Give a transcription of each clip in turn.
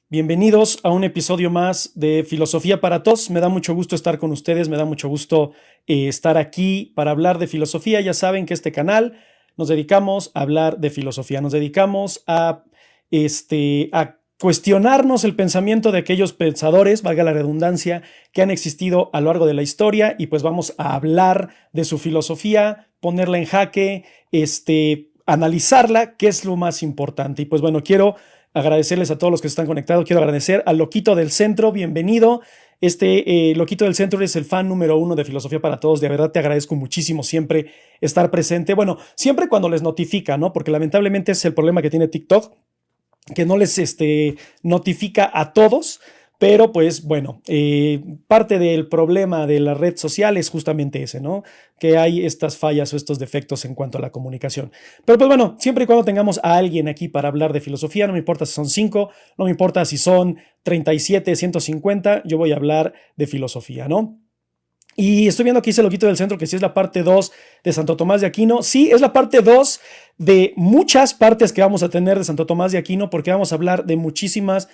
Bienvenidos a un episodio más de Filosofía para Todos. Me da mucho gusto estar con ustedes, me da mucho gusto estar aquí para hablar de filosofía. Ya saben que este canal nos dedicamos a hablar de filosofía, nos dedicamos a cuestionarnos el pensamiento de aquellos pensadores, valga la redundancia, que han existido a lo largo de la historia y pues vamos a hablar de su filosofía, ponerla en jaque, analizarla, que es lo más importante. Y pues bueno, quiero agradecerles a todos los que están conectados. Quiero agradecer al Loquito del Centro. Bienvenido. Loquito del Centro es el fan número 1 de Filosofía para Todos. De verdad te agradezco muchísimo siempre estar presente. Bueno, siempre cuando les notifica, ¿no? Porque lamentablemente es el problema que tiene TikTok, que no les notifica a todos. Pero pues bueno, parte del problema de la red social es justamente ese, ¿no? Que hay estas fallas o estos defectos en cuanto a la comunicación. Pero pues bueno, siempre y cuando tengamos a alguien aquí para hablar de filosofía, no me importa si son 5, no me importa si son 37, 150, yo voy a hablar de filosofía, ¿no? Y estoy viendo aquí ese Loquito del Centro que sí es la parte 2 de Santo Tomás de Aquino. Sí, es la parte 2 de muchas partes que vamos a tener de Santo Tomás de Aquino, porque vamos a hablar de muchísimas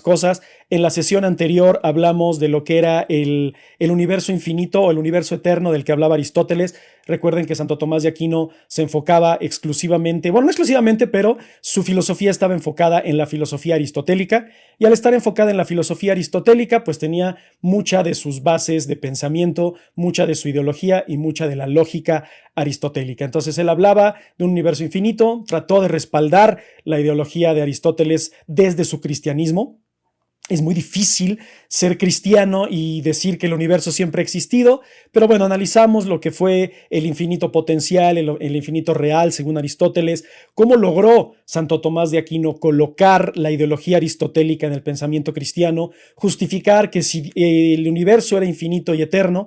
cosas. En la sesión anterior hablamos de lo que era el universo infinito o el universo eterno del que hablaba Aristóteles. Recuerden que Santo Tomás de Aquino se enfocaba exclusivamente, bueno, no exclusivamente, pero su filosofía estaba enfocada en la filosofía aristotélica, y al estar enfocada en la filosofía aristotélica, pues tenía mucha de sus bases de pensamiento, mucha de su ideología y mucha de la lógica aristotélica. Entonces él hablaba de un universo infinito, trató de respaldar la ideología de Aristóteles desde su cristianismo. Es muy difícil ser cristiano y decir que el universo siempre ha existido, pero bueno, analizamos lo que fue el infinito potencial, el infinito real, según Aristóteles, cómo logró Santo Tomás de Aquino colocar la ideología aristotélica en el pensamiento cristiano, justificar que si el universo era infinito y eterno,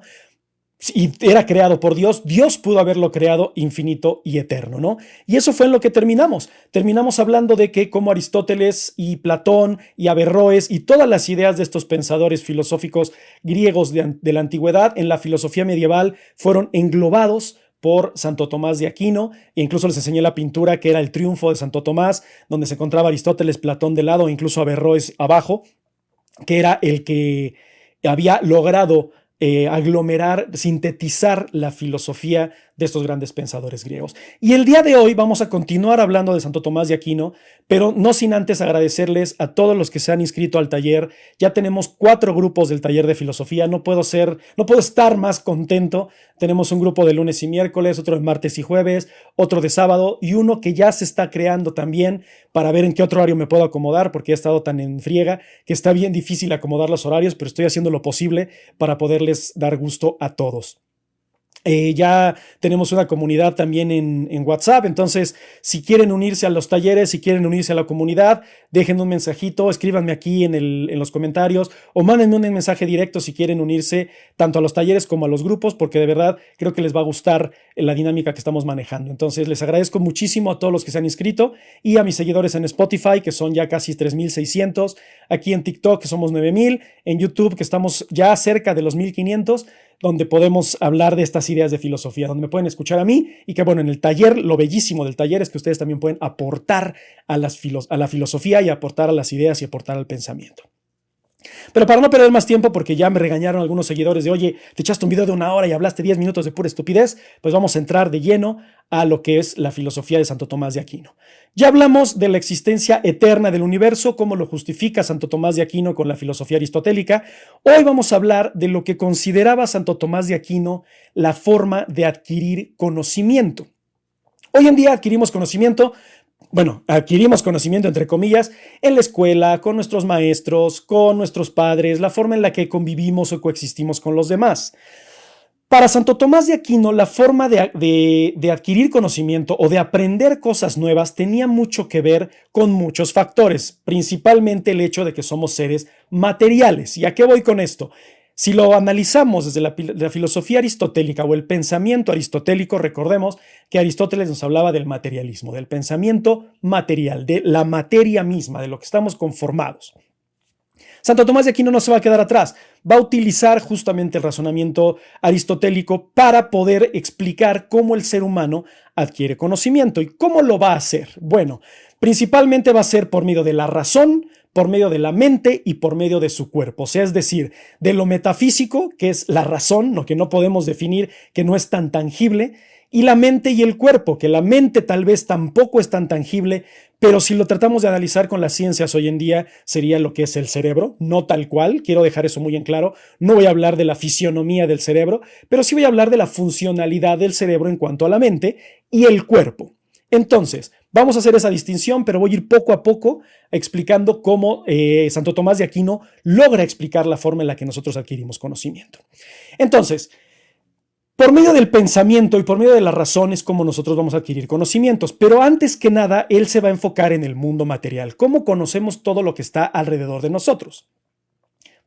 y era creado por Dios, Dios pudo haberlo creado infinito y eterno, ¿no? Y eso fue en lo que terminamos. Terminamos hablando de que como Aristóteles y Platón y Averroes y todas las ideas de estos pensadores filosóficos griegos de la antigüedad en la filosofía medieval fueron englobados por Santo Tomás de Aquino, e incluso les enseñé la pintura que era el triunfo de Santo Tomás, donde se encontraba Aristóteles, Platón de lado, e incluso Averroes abajo, que era el que había logrado aglomerar, sintetizar la filosofía de estos grandes pensadores griegos. Y el día de hoy vamos a continuar hablando de Santo Tomás de Aquino, pero no sin antes agradecerles a todos los que se han inscrito al taller. Ya tenemos 4 grupos del taller de filosofía. No puedo estar más contento. Tenemos un grupo de lunes y miércoles, otro de martes y jueves, otro de sábado y uno que ya se está creando también para ver en qué otro horario me puedo acomodar, porque he estado tan en friega que está bien difícil acomodar los horarios, pero estoy haciendo lo posible para poderles dar gusto a todos. Ya tenemos una comunidad también en WhatsApp, entonces si quieren unirse a los talleres, si quieren unirse a la comunidad, dejen un mensajito, escríbanme aquí en los comentarios o mándenme un mensaje directo si quieren unirse tanto a los talleres como a los grupos, porque de verdad creo que les va a gustar la dinámica que estamos manejando. Entonces les agradezco muchísimo a todos los que se han inscrito y a mis seguidores en Spotify, que son ya casi 3,600, aquí en TikTok, que somos 9,000, en YouTube, que estamos ya cerca de los 1,500, donde podemos hablar de estas ideas de filosofía, donde me pueden escuchar a mí y que bueno, en el taller, lo bellísimo del taller es que ustedes también pueden aportar a la filosofía y aportar a las ideas y aportar al pensamiento. Pero para no perder más tiempo, porque ya me regañaron algunos seguidores de, oye, te echaste un video de 1 hora y hablaste 10 minutos de pura estupidez, pues vamos a entrar de lleno a lo que es la filosofía de Santo Tomás de Aquino. Ya hablamos de la existencia eterna del universo, cómo lo justifica Santo Tomás de Aquino con la filosofía aristotélica. Hoy vamos a hablar de lo que consideraba Santo Tomás de Aquino la forma de adquirir conocimiento. Hoy en día adquirimos conocimiento entre comillas, en la escuela, con nuestros maestros, con nuestros padres, la forma en la que convivimos o coexistimos con los demás. Para Santo Tomás de Aquino, la forma de adquirir conocimiento o de aprender cosas nuevas tenía mucho que ver con muchos factores, principalmente el hecho de que somos seres materiales. ¿Y a qué voy con esto? Si lo analizamos desde la filosofía aristotélica o el pensamiento aristotélico, recordemos que Aristóteles nos hablaba del materialismo, del pensamiento material, de la materia misma, de lo que estamos conformados. Santo Tomás de Aquino no se va a quedar atrás, va a utilizar justamente el razonamiento aristotélico para poder explicar cómo el ser humano adquiere conocimiento. ¿Y cómo lo va a hacer? Bueno, principalmente va a ser por medio de la razón, por medio de la mente y por medio de su cuerpo. O sea, es decir, de lo metafísico, que es la razón, lo que no podemos definir, que no es tan tangible, y la mente y el cuerpo, que la mente tal vez tampoco es tan tangible, pero si lo tratamos de analizar con las ciencias hoy en día, sería lo que es el cerebro, no tal cual, quiero dejar eso muy en claro, no voy a hablar de la fisionomía del cerebro, pero sí voy a hablar de la funcionalidad del cerebro en cuanto a la mente y el cuerpo. Entonces, vamos a hacer esa distinción, pero voy a ir poco a poco explicando cómo Santo Tomás de Aquino logra explicar la forma en la que nosotros adquirimos conocimiento. Entonces, por medio del pensamiento y por medio de la razón es como nosotros vamos a adquirir conocimientos, pero antes que nada, él se va a enfocar en el mundo material, cómo conocemos todo lo que está alrededor de nosotros.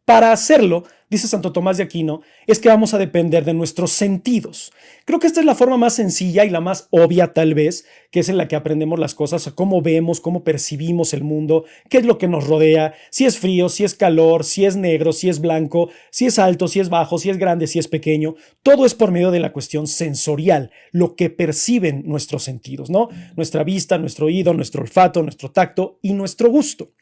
Para hacerlo, dice Santo Tomás de Aquino, es que vamos a depender de nuestros sentidos. Creo que esta es la forma más sencilla y la más obvia tal vez, que es en la que aprendemos las cosas, cómo vemos, cómo percibimos el mundo, qué es lo que nos rodea, si es frío, si es calor, si es negro, si es blanco, si es alto, si es bajo, si es grande, si es pequeño. Todo es por medio de la cuestión sensorial, lo que perciben nuestros sentidos, ¿no? Nuestra vista, nuestro oído, nuestro olfato, nuestro tacto y nuestro gusto.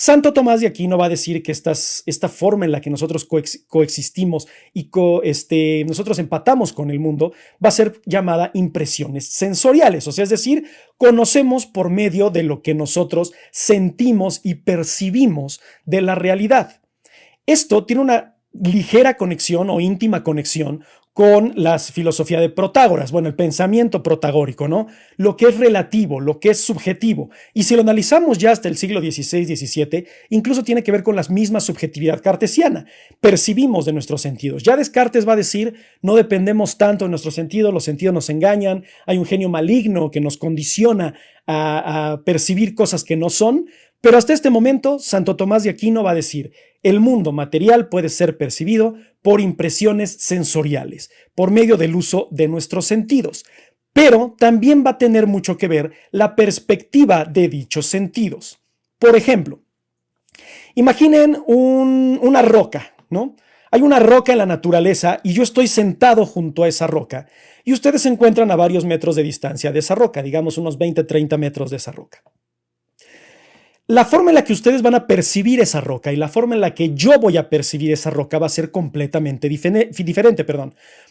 Santo Tomás de Aquino va a decir que esta forma en la que nosotros coexistimos y nosotros empatamos con el mundo va a ser llamada impresiones sensoriales, o sea, es decir, conocemos por medio de lo que nosotros sentimos y percibimos de la realidad. Esto tiene una ligera conexión o íntima conexión con la filosofía de Protágoras, bueno, el pensamiento protagórico, ¿no? Lo que es relativo, lo que es subjetivo. Y si lo analizamos ya hasta el siglo XVI-XVII, incluso tiene que ver con la misma subjetividad cartesiana. Percibimos de nuestros sentidos. Ya Descartes va a decir, no dependemos tanto de nuestros sentidos, los sentidos nos engañan, hay un genio maligno que nos condiciona a percibir cosas que no son, pero hasta este momento, Santo Tomás de Aquino va a decir, el mundo material puede ser percibido por impresiones sensoriales, por medio del uso de nuestros sentidos, pero también va a tener mucho que ver la perspectiva de dichos sentidos. Por ejemplo, imaginen una roca, ¿no? Hay una roca en la naturaleza y yo estoy sentado junto a esa roca y ustedes se encuentran a varios metros de distancia de esa roca, digamos unos 20-30 metros de esa roca. La forma en la que ustedes van a percibir esa roca y la forma en la que yo voy a percibir esa roca va a ser completamente diferente.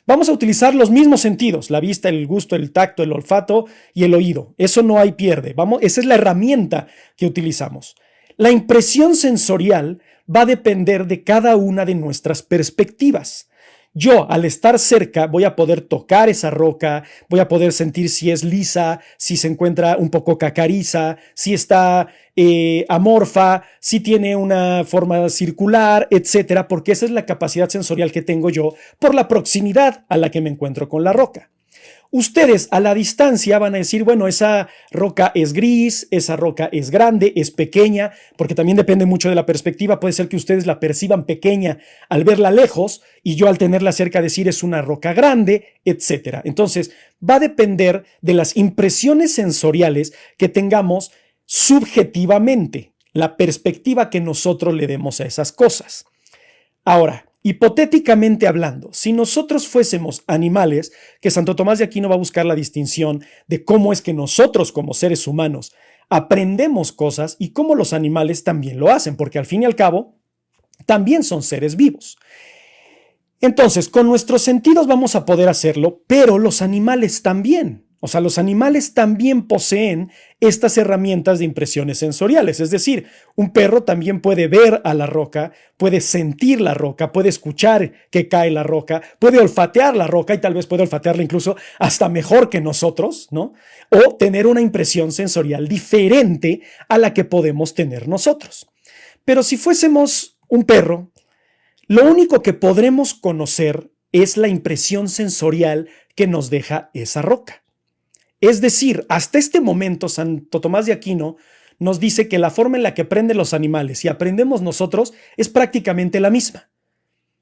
Vamos a utilizar los mismos sentidos, la vista, el gusto, el tacto, el olfato y el oído. Eso no hay pierde. Esa es la herramienta que utilizamos. La impresión sensorial va a depender de cada una de nuestras perspectivas. Yo, al estar cerca, voy a poder tocar esa roca, voy a poder sentir si es lisa, si se encuentra un poco cacariza, si está amorfa, si tiene una forma circular, etcétera, porque esa es la capacidad sensorial que tengo yo por la proximidad a la que me encuentro con la roca. Ustedes a la distancia van a decir, bueno, esa roca es gris, esa roca es grande, es pequeña, porque también depende mucho de la perspectiva. Puede ser que ustedes la perciban pequeña al verla lejos y yo al tenerla cerca decir es una roca grande, etc. Entonces, va a depender de las impresiones sensoriales que tengamos subjetivamente, la perspectiva que nosotros le demos a esas cosas. Ahora, hipotéticamente hablando, si nosotros fuésemos animales, que Santo Tomás de Aquino va a buscar la distinción de cómo es que nosotros como seres humanos aprendemos cosas y cómo los animales también lo hacen, porque al fin y al cabo también son seres vivos. Entonces, con nuestros sentidos vamos a poder hacerlo, pero los animales también. O sea, los animales también poseen estas herramientas de impresiones sensoriales. Es decir, un perro también puede ver a la roca, puede sentir la roca, puede escuchar que cae la roca, puede olfatear la roca y tal vez puede olfatearla incluso hasta mejor que nosotros, ¿no? O tener una impresión sensorial diferente a la que podemos tener nosotros. Pero si fuésemos un perro, lo único que podremos conocer es la impresión sensorial que nos deja esa roca. Es decir, hasta este momento Santo Tomás de Aquino nos dice que la forma en la que aprenden los animales y aprendemos nosotros es prácticamente la misma.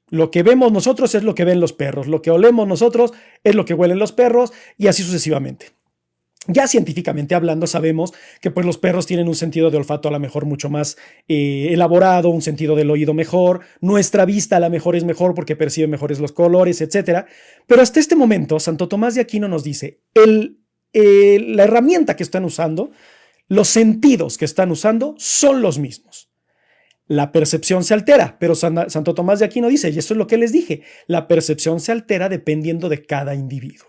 Lo que vemos nosotros es lo que ven los perros, lo que olemos nosotros es lo que huelen los perros y así sucesivamente. Ya científicamente hablando sabemos que pues los perros tienen un sentido de olfato a lo mejor mucho más elaborado, un sentido del oído mejor, nuestra vista a lo mejor es mejor porque percibe mejores los colores, etc. Pero hasta este momento Santo Tomás de Aquino nos dice, la herramienta que están usando, los sentidos que están usando son los mismos. la percepción se altera, pero Santo Tomás de Aquino dice, y esto es lo que les dije, la percepción se altera dependiendo de cada individuo.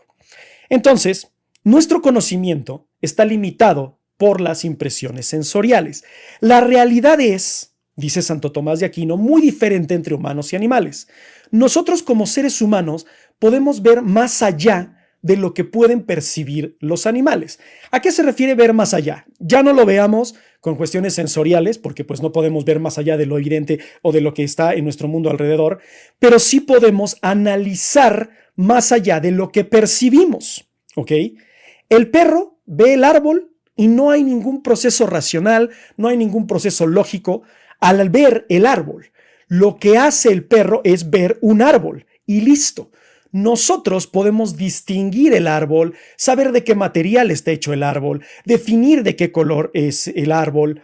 Entonces, nuestro conocimiento está limitado por las impresiones sensoriales. La realidad es, dice Santo Tomás de Aquino, muy diferente entre humanos y animales. Nosotros como seres humanos podemos ver más allá de lo que pueden percibir los animales. ¿A qué se refiere ver más allá? Ya no lo veamos con cuestiones sensoriales, porque pues no podemos ver más allá de lo evidente o de lo que está en nuestro mundo alrededor, pero sí podemos analizar más allá de lo que percibimos, ¿ok? El perro ve el árbol y no hay ningún proceso racional, no hay ningún proceso lógico al ver el árbol. Lo que hace el perro es ver un árbol y listo. Nosotros podemos distinguir el árbol, saber de qué material está hecho el árbol, definir de qué color es el árbol,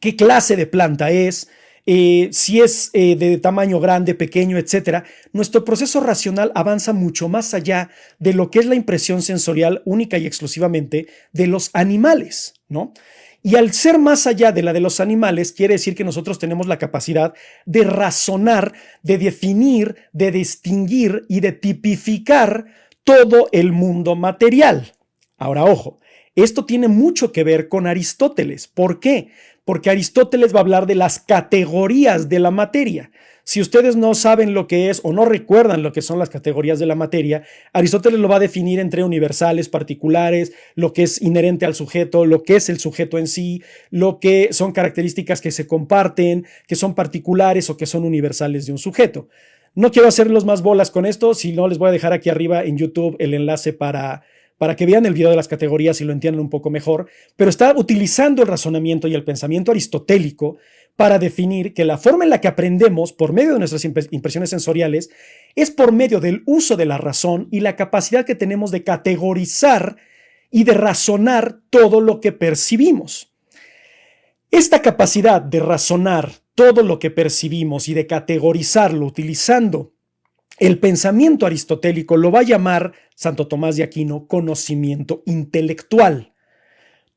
qué clase de planta es, si es de tamaño grande, pequeño, etc. Nuestro proceso racional avanza mucho más allá de lo que es la impresión sensorial única y exclusivamente de los animales, ¿no? Y al ser más allá de la de los animales, quiere decir que nosotros tenemos la capacidad de razonar, de definir, de distinguir y de tipificar todo el mundo material. Ahora, ojo, esto tiene mucho que ver con Aristóteles. ¿Por qué? Porque Aristóteles va a hablar de las categorías de la materia. Si ustedes no saben lo que es o no recuerdan lo que son las categorías de la materia, Aristóteles lo va a definir entre universales, particulares, lo que es inherente al sujeto, lo que es el sujeto en sí, lo que son características que se comparten, que son particulares o que son universales de un sujeto. No quiero hacerlos más bolas con esto, si no les voy a dejar aquí arriba en YouTube el enlace para que vean el video de las categorías y lo entiendan un poco mejor, pero está utilizando el razonamiento y el pensamiento aristotélico para definir que la forma en la que aprendemos por medio de nuestras impresiones sensoriales es por medio del uso de la razón y la capacidad que tenemos de categorizar y de razonar todo lo que percibimos. Esta capacidad de razonar todo lo que percibimos y de categorizarlo utilizando el pensamiento aristotélico lo va a llamar Santo Tomás de Aquino conocimiento intelectual.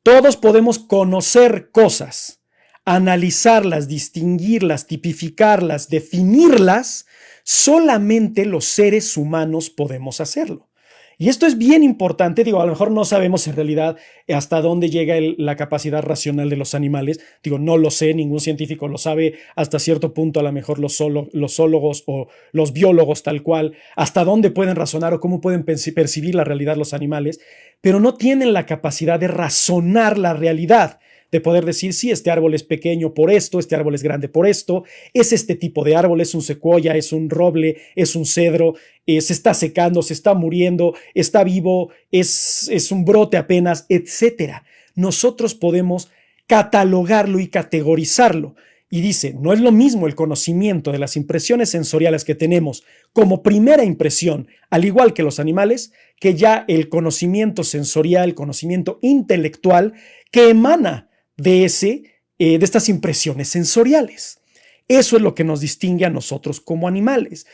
Todos podemos conocer cosas, analizarlas, distinguirlas, tipificarlas, definirlas, solamente los seres humanos podemos hacerlo. Y esto es bien importante, digo, a lo mejor no sabemos en realidad hasta dónde llega la capacidad racional de los animales, digo, no lo sé, ningún científico lo sabe, hasta cierto punto a lo mejor los zoólogos o los biólogos tal cual, hasta dónde pueden razonar o cómo pueden percibir la realidad los animales, pero no tienen la capacidad de razonar la realidad, de poder decir, sí, este árbol es pequeño por esto, este árbol es grande por esto, es este tipo de árbol, es un secuoya, es un roble, es un cedro, se está secando, se está muriendo, está vivo, es un brote apenas, etc. Nosotros podemos catalogarlo y categorizarlo. Y dice, no es lo mismo el conocimiento de las impresiones sensoriales que tenemos como primera impresión, al igual que los animales, que ya el conocimiento sensorial, el conocimiento intelectual que emana de estas impresiones sensoriales. Eso es lo que nos distingue a nosotros como animales,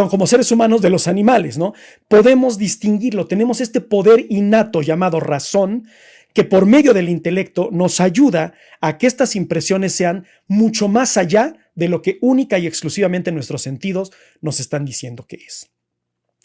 como seres humanos de los animales, ¿no? Podemos distinguirlo, tenemos este poder innato llamado razón, que por medio del intelecto nos ayuda a que estas impresiones sean mucho más allá de lo que única y exclusivamente nuestros sentidos nos están diciendo que es.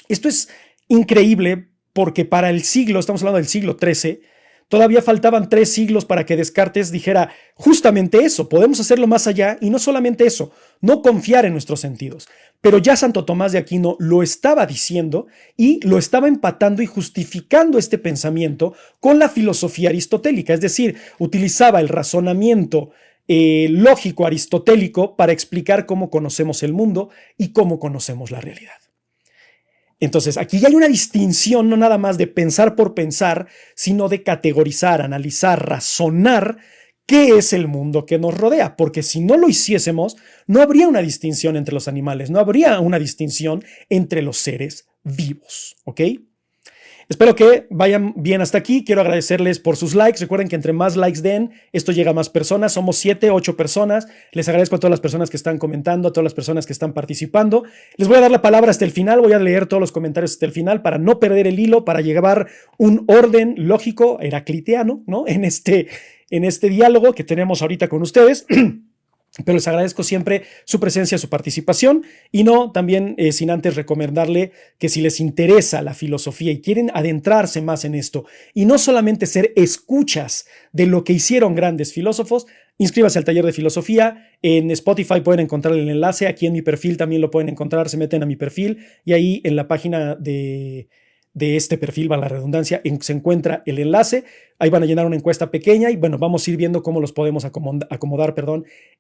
Esto es increíble porque para el siglo, estamos hablando del siglo XIII, todavía faltaban 3 siglos para que Descartes dijera justamente eso, podemos hacerlo más allá y no solamente eso, no confiar en nuestros sentidos. Pero ya Santo Tomás de Aquino lo estaba diciendo y lo estaba empatando y justificando este pensamiento con la filosofía aristotélica, es decir, utilizaba el razonamiento lógico aristotélico para explicar cómo conocemos el mundo y cómo conocemos la realidad. Entonces, aquí ya hay una distinción no nada más de pensar por pensar, sino de categorizar, analizar, razonar qué es el mundo que nos rodea, porque si no lo hiciésemos, no habría una distinción entre los animales, no habría una distinción entre los seres vivos, ¿ok? Espero que vayan bien hasta aquí. Quiero agradecerles por sus likes. Recuerden que entre más likes den, esto llega a más personas. Somos 7, 8 personas. Les agradezco a todas las personas que están comentando, a todas las personas que están participando. Les voy a dar la palabra hasta el final. Voy a leer todos los comentarios hasta el final para no perder el hilo, para llevar un orden lógico heracliteano, ¿no? En este diálogo que tenemos ahorita con ustedes. Pero les agradezco siempre su presencia, su participación y no también sin antes recomendarle que si les interesa la filosofía y quieren adentrarse más en esto y no solamente ser escuchas de lo que hicieron grandes filósofos, inscríbase al taller de filosofía. En Spotify pueden encontrar el enlace, aquí en mi perfil también lo pueden encontrar, se meten a mi perfil y ahí en la página de este perfil, va la redundancia, se encuentra el enlace. Ahí van a llenar una encuesta pequeña y bueno, vamos a ir viendo cómo los podemos acomodar,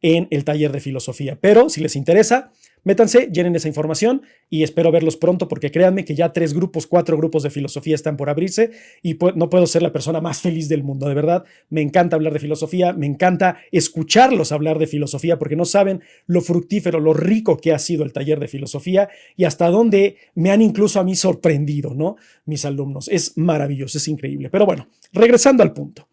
en el taller de filosofía. Pero si les interesa, métanse, llenen esa información y espero verlos pronto porque créanme que ya 4 grupos de filosofía están por abrirse y no puedo ser la persona más feliz del mundo. De verdad, me encanta hablar de filosofía, me encanta escucharlos hablar de filosofía porque no saben lo fructífero, lo rico que ha sido el taller de filosofía y hasta dónde me han incluso a mí sorprendido, ¿no? Mis alumnos. Es maravilloso, es increíble. Pero bueno, regresando al punto.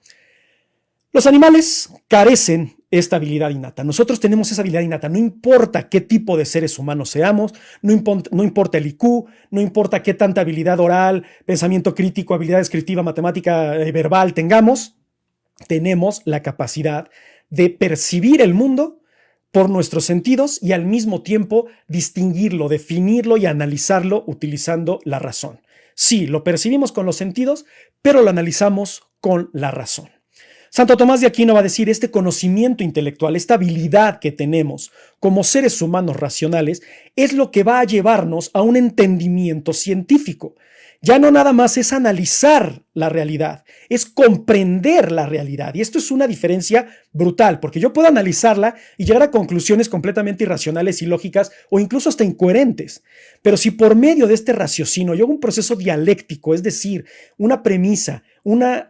Los animales carecen esta habilidad innata. Nosotros tenemos esa habilidad innata. No importa qué tipo de seres humanos seamos, no importa el IQ, no importa qué tanta habilidad oral, pensamiento crítico, habilidad descriptiva, matemática, verbal tengamos, tenemos la capacidad de percibir el mundo por nuestros sentidos y al mismo tiempo distinguirlo, definirlo y analizarlo utilizando la razón. Sí, lo percibimos con los sentidos, pero lo analizamos con la razón. Santo Tomás de Aquino va a decir, este conocimiento intelectual, esta habilidad que tenemos como seres humanos racionales, es lo que va a llevarnos a un entendimiento científico. Ya no nada más es analizar la realidad, es comprender la realidad. Y esto es una diferencia brutal, porque yo puedo analizarla y llegar a conclusiones completamente irracionales, ilógicas o incluso hasta incoherentes. Pero si por medio de este raciocinio yo hago un proceso dialéctico, es decir, una premisa, una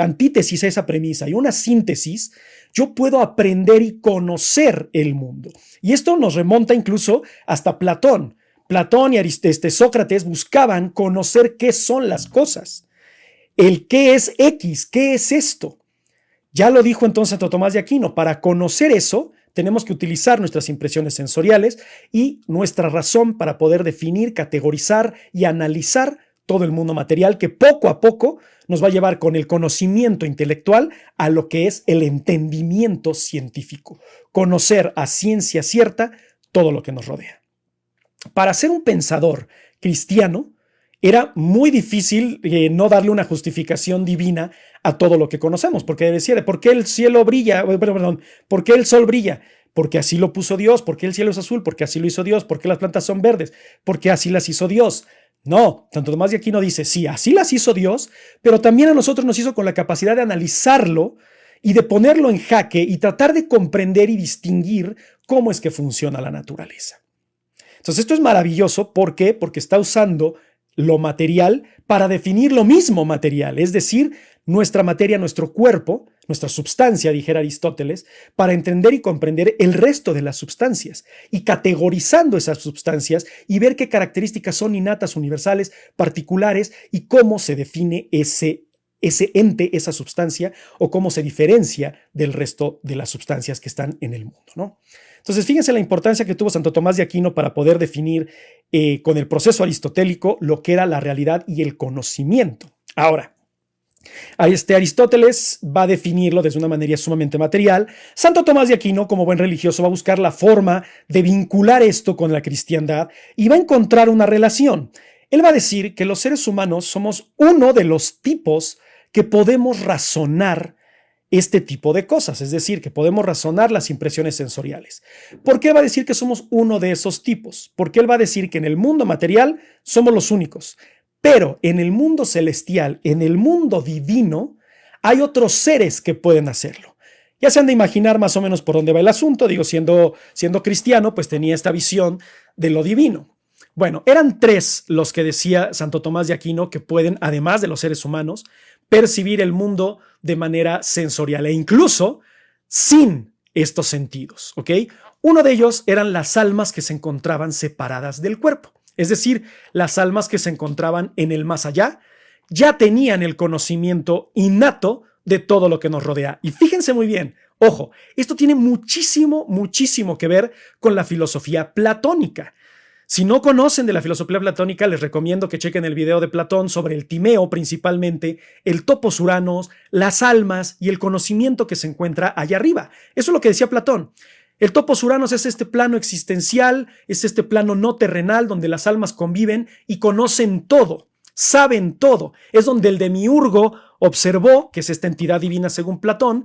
antítesis a esa premisa y una síntesis, yo puedo aprender y conocer el mundo. Y esto nos remonta incluso hasta Platón. Platón y Sócrates buscaban conocer qué son las cosas. El qué es X, qué es esto. Ya lo dijo entonces Santo Tomás de Aquino, para conocer eso tenemos que utilizar nuestras impresiones sensoriales y nuestra razón para poder definir, categorizar y analizar todo el mundo material que poco a poco nos va a llevar con el conocimiento intelectual a lo que es el entendimiento científico. Conocer a ciencia cierta todo lo que nos rodea. Para ser un pensador cristiano, era muy difícil no darle una justificación divina a todo lo que conocemos, porque decía, ¿por qué el cielo brilla? ¿Por qué el sol brilla? Porque así lo puso Dios. ¿Por qué el cielo es azul? Porque así lo hizo Dios. ¿Por qué las plantas son verdes? Porque así las hizo Dios. No, Santo Tomás de Aquino dice, sí, así las hizo Dios, pero también a nosotros nos hizo con la capacidad de analizarlo y de ponerlo en jaque y tratar de comprender y distinguir cómo es que funciona la naturaleza. Entonces esto es maravilloso. ¿Por qué? Porque está usando lo material para definir lo mismo material, es decir, nuestra materia, nuestro cuerpo, nuestra substancia, dijera Aristóteles, para entender y comprender el resto de las substancias y categorizando esas substancias y ver qué características son innatas, universales, particulares y cómo se define ese ente, esa substancia o cómo se diferencia del resto de las substancias que están en el mundo, ¿no? Entonces, fíjense la importancia que tuvo Santo Tomás de Aquino para poder definir con el proceso aristotélico lo que era la realidad y el conocimiento. Ahora, Aristóteles va a definirlo desde una manera sumamente material. Santo Tomás de Aquino, como buen religioso, va a buscar la forma de vincular esto con la cristiandad y va a encontrar una relación. Él va a decir que los seres humanos somos uno de los tipos que podemos razonar este tipo de cosas, es decir, que podemos razonar las impresiones sensoriales. ¿Por qué va a decir que somos uno de esos tipos? Porque él va a decir que en el mundo material somos los únicos, pero en el mundo celestial, en el mundo divino, hay otros seres que pueden hacerlo. Ya se han de imaginar más o menos por dónde va el asunto. Digo, siendo cristiano, pues tenía esta visión de lo divino. Bueno, eran 3 los que decía Santo Tomás de Aquino que pueden, además de los seres humanos, percibir el mundo de manera sensorial e incluso sin estos sentidos, ¿ok? Uno de ellos eran las almas que se encontraban separadas del cuerpo, es decir, las almas que se encontraban en el más allá, ya tenían el conocimiento innato de todo lo que nos rodea. Y fíjense muy bien, ojo, esto tiene muchísimo, muchísimo que ver con la filosofía platónica. Si no conocen de la filosofía platónica, les recomiendo que chequen el video de Platón sobre el timeo principalmente, el topos uranos, las almas y el conocimiento que se encuentra allá arriba. Eso es lo que decía Platón. El topos uranos es este plano existencial, es este plano no terrenal donde las almas conviven y conocen todo, saben todo. Es donde el demiurgo observó, que es esta entidad divina según Platón,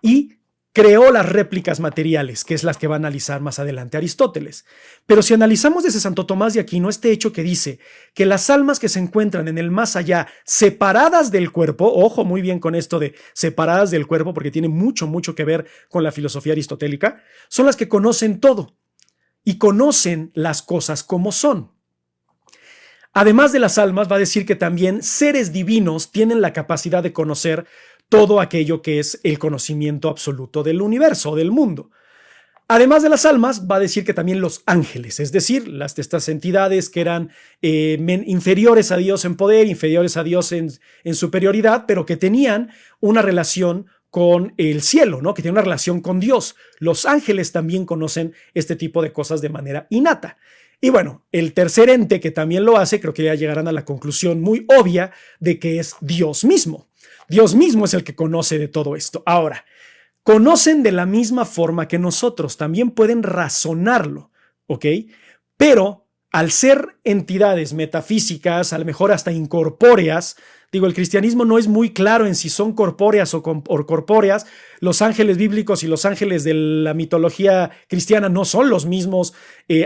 y creó las réplicas materiales, que es las que va a analizar más adelante Aristóteles. Pero si analizamos desde Santo Tomás de Aquino este hecho que dice que las almas que se encuentran en el más allá, separadas del cuerpo, ojo muy bien con esto de separadas del cuerpo, porque tiene mucho que ver con la filosofía aristotélica, son las que conocen todo y conocen las cosas como son. Además de las almas, va a decir que también seres divinos tienen la capacidad de conocer todo aquello que es el conocimiento absoluto del universo, del mundo. Además de las almas, va a decir que también los ángeles, es decir, estas entidades que eran inferiores a Dios en poder, inferiores a Dios en superioridad, pero que tenían una relación con el cielo, ¿no? Que tienen una relación con Dios. Los ángeles también conocen este tipo de cosas de manera innata. Y bueno, el tercer ente que también lo hace, creo que ya llegarán a la conclusión muy obvia de que es Dios mismo. Dios mismo es el que conoce de todo esto. Ahora, conocen de la misma forma que nosotros, también pueden razonarlo, ¿ok? Pero al ser entidades metafísicas, a lo mejor hasta incorpóreas, digo, el cristianismo no es muy claro en si son corpóreas o corpóreas. Los ángeles bíblicos y los ángeles de la mitología cristiana no son los mismos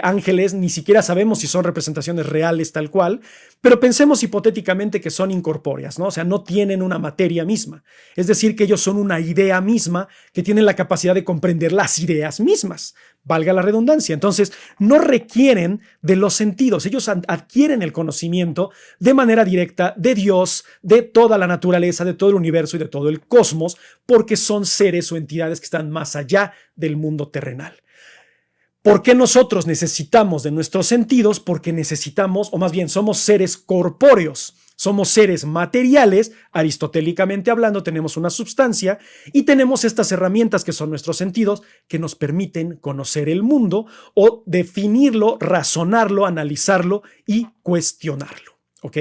ángeles, ni siquiera sabemos si son representaciones reales tal cual, pero pensemos hipotéticamente que son incorpóreas, ¿no? O sea, no tienen una materia misma. Es decir, que ellos son una idea misma que tienen la capacidad de comprender las ideas mismas, valga la redundancia. Entonces, no requieren de los sentidos. Ellos adquieren el conocimiento de manera directa de Dios, de toda la naturaleza, de todo el universo y de todo el cosmos, porque son seres o entidades que están más allá del mundo terrenal. ¿Por qué nosotros necesitamos de nuestros sentidos? Porque necesitamos, o más bien somos seres corpóreos, somos seres materiales, aristotélicamente hablando, tenemos una sustancia y tenemos estas herramientas que son nuestros sentidos que nos permiten conocer el mundo o definirlo, razonarlo, analizarlo y cuestionarlo, ¿ok?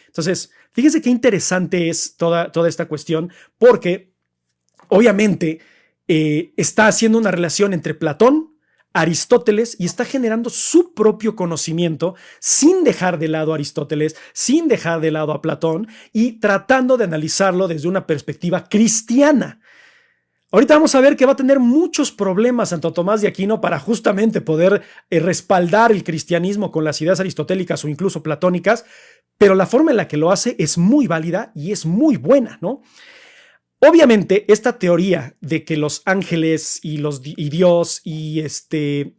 Entonces, fíjense qué interesante es toda esta cuestión porque obviamente está haciendo una relación entre Platón, Aristóteles y está generando su propio conocimiento sin dejar de lado a Aristóteles, sin dejar de lado a Platón y tratando de analizarlo desde una perspectiva cristiana. Ahorita vamos a ver que va a tener muchos problemas Santo Tomás de Aquino para justamente poder respaldar el cristianismo con las ideas aristotélicas o incluso platónicas, pero la forma en la que lo hace es muy válida y es muy buena, ¿no? Obviamente, esta teoría de que los ángeles y Dios y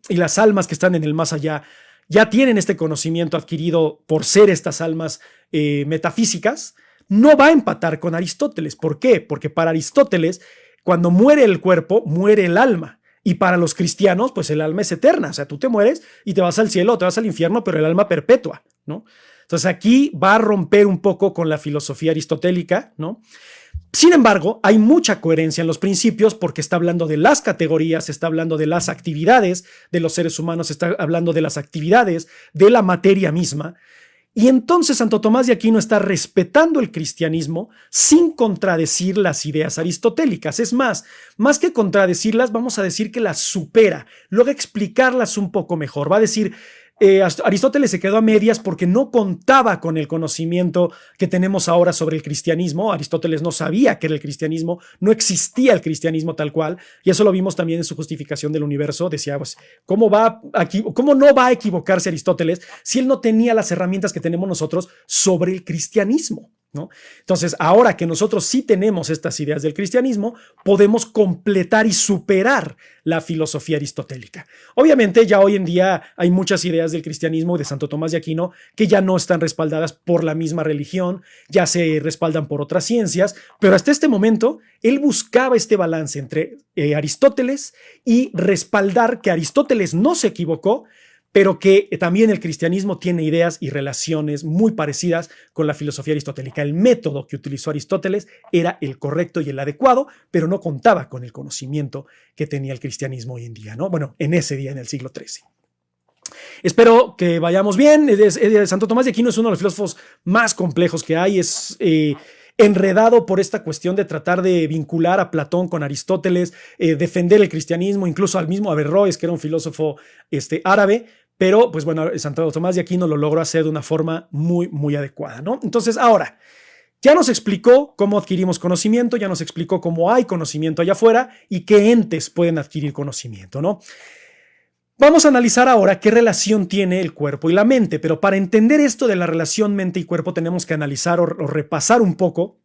las almas que están en el más allá ya tienen este conocimiento adquirido por ser estas almas metafísicas, no va a empatar con Aristóteles. ¿Por qué? Porque para Aristóteles, cuando muere el cuerpo, muere el alma. Y para los cristianos, pues el alma es eterna. O sea, tú te mueres y te vas al cielo o te vas al infierno, pero el alma perpetua, ¿no? Entonces aquí va a romper un poco con la filosofía aristotélica, ¿no? Sin embargo, hay mucha coherencia en los principios porque está hablando de las categorías, está hablando de las actividades de los seres humanos, está hablando de las actividades de la materia misma. Y entonces Santo Tomás de Aquino está respetando el cristianismo sin contradecir las ideas aristotélicas. Es más que contradecirlas, vamos a decir que las supera, logra explicarlas un poco mejor. Va a decir, Aristóteles se quedó a medias porque no contaba con el conocimiento que tenemos ahora sobre el cristianismo. Aristóteles no sabía que era el cristianismo, no existía el cristianismo tal cual, y eso lo vimos también en su justificación del universo. Decía, pues, ¿cómo no va a equivocarse Aristóteles si él no tenía las herramientas que tenemos nosotros sobre el cristianismo? ¿No? Entonces, ahora que nosotros sí tenemos estas ideas del cristianismo, podemos completar y superar la filosofía aristotélica. Obviamente, ya hoy en día hay muchas ideas del cristianismo de Santo Tomás de Aquino que ya no están respaldadas por la misma religión, ya se respaldan por otras ciencias, pero hasta este momento él buscaba este balance entre Aristóteles y respaldar que Aristóteles no se equivocó, pero que también el cristianismo tiene ideas y relaciones muy parecidas con la filosofía aristotélica. El método que utilizó Aristóteles era el correcto y el adecuado, pero no contaba con el conocimiento que tenía el cristianismo hoy en día, ¿no? Bueno, en ese día, en el siglo XIII. Espero que vayamos bien. Santo Tomás de Aquino es uno de los filósofos más complejos que hay. enredado por esta cuestión de tratar de vincular a Platón con Aristóteles, defender el cristianismo, incluso al mismo Averroes, que era un filósofo árabe, pero pues bueno, Santo Tomás de Aquino lo logró hacer de una forma muy, muy adecuada, ¿no? Entonces, ahora, ya nos explicó cómo adquirimos conocimiento, ya nos explicó cómo hay conocimiento allá afuera y qué entes pueden adquirir conocimiento, ¿no? Vamos a analizar ahora qué relación tiene el cuerpo y la mente, pero para entender esto de la relación mente y cuerpo tenemos que analizar o repasar un poco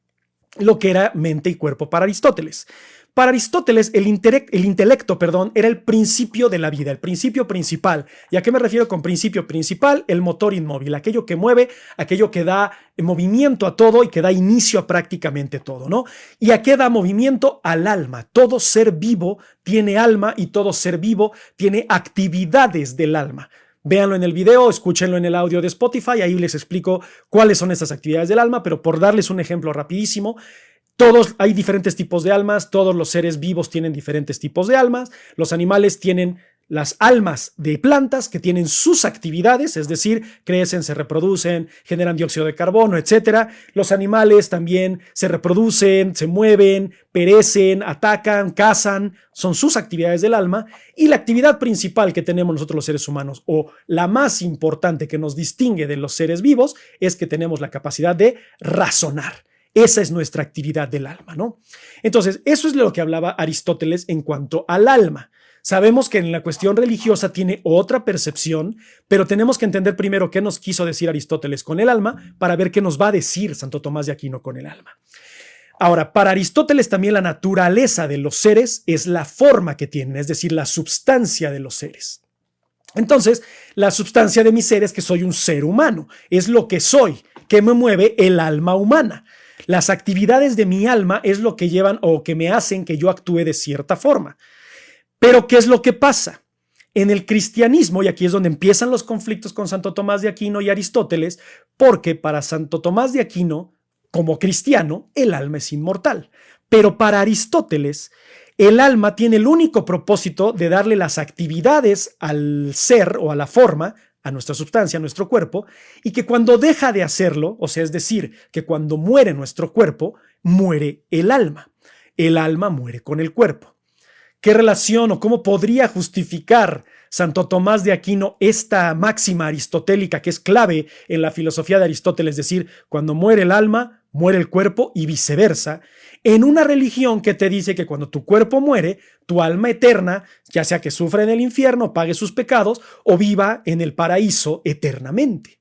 lo que era mente y cuerpo para Aristóteles. Para Aristóteles, el intelecto, era el principio de la vida, el principio principal. ¿Y a qué me refiero con principio principal? El motor inmóvil, aquello que mueve, aquello que da movimiento a todo y que da inicio a prácticamente todo, ¿no? ¿Y a qué da movimiento? Al alma. Todo ser vivo tiene alma y todo ser vivo tiene actividades del alma. Véanlo en el video, escúchenlo en el audio de Spotify, ahí les explico cuáles son estas actividades del alma, pero por darles un ejemplo rapidísimo, hay diferentes tipos de almas, todos los seres vivos tienen diferentes tipos de almas, los animales tienen las almas de plantas que tienen sus actividades, es decir, crecen, se reproducen, generan dióxido de carbono, etc. Los animales también se reproducen, se mueven, perecen, atacan, cazan, son sus actividades del alma. Y la actividad principal que tenemos nosotros los seres humanos, o la más importante que nos distingue de los seres vivos, es que tenemos la capacidad de razonar. Esa es nuestra actividad del alma, ¿no? Entonces, eso es lo que hablaba Aristóteles en cuanto al alma. Sabemos que en la cuestión religiosa tiene otra percepción, pero tenemos que entender primero qué nos quiso decir Aristóteles con el alma para ver qué nos va a decir Santo Tomás de Aquino con el alma. Ahora, para Aristóteles también la naturaleza de los seres es la forma que tienen, es decir, la substancia de los seres. Entonces, la substancia de mi ser es que soy un ser humano, es lo que soy, que me mueve el alma humana. Las actividades de mi alma es lo que llevan o que me hacen que yo actúe de cierta forma. Pero, ¿qué es lo que pasa? En el cristianismo, y aquí es donde empiezan los conflictos con Santo Tomás de Aquino y Aristóteles, porque para Santo Tomás de Aquino, como cristiano, el alma es inmortal. Pero para Aristóteles, el alma tiene el único propósito de darle las actividades al ser o a la forma, a nuestra sustancia, a nuestro cuerpo, y que cuando deja de hacerlo, o sea, es decir, que cuando muere nuestro cuerpo, muere el alma. El alma muere con el cuerpo. ¿Qué relación o cómo podría justificar Santo Tomás de Aquino esta máxima aristotélica que es clave en la filosofía de Aristóteles? Es decir, cuando muere el alma, muere el cuerpo y viceversa, en una religión que te dice que cuando tu cuerpo muere, tu alma eterna, ya sea que sufra en el infierno, pague sus pecados o viva en el paraíso eternamente.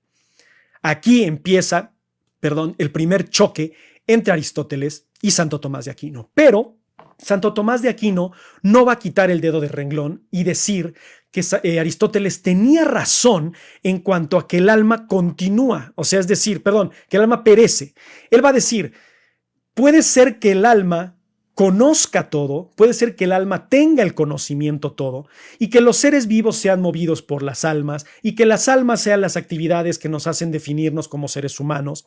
Aquí empieza, el primer choque entre Aristóteles y Santo Tomás de Aquino. Pero Santo Tomás de Aquino no va a quitar el dedo de renglón y decir que Aristóteles tenía razón en cuanto a que el alma continúa, o sea, es decir, que el alma perece. Él va a decir, puede ser que el alma conozca todo, puede ser que el alma tenga el conocimiento todo y que los seres vivos sean movidos por las almas y que las almas sean las actividades que nos hacen definirnos como seres humanos.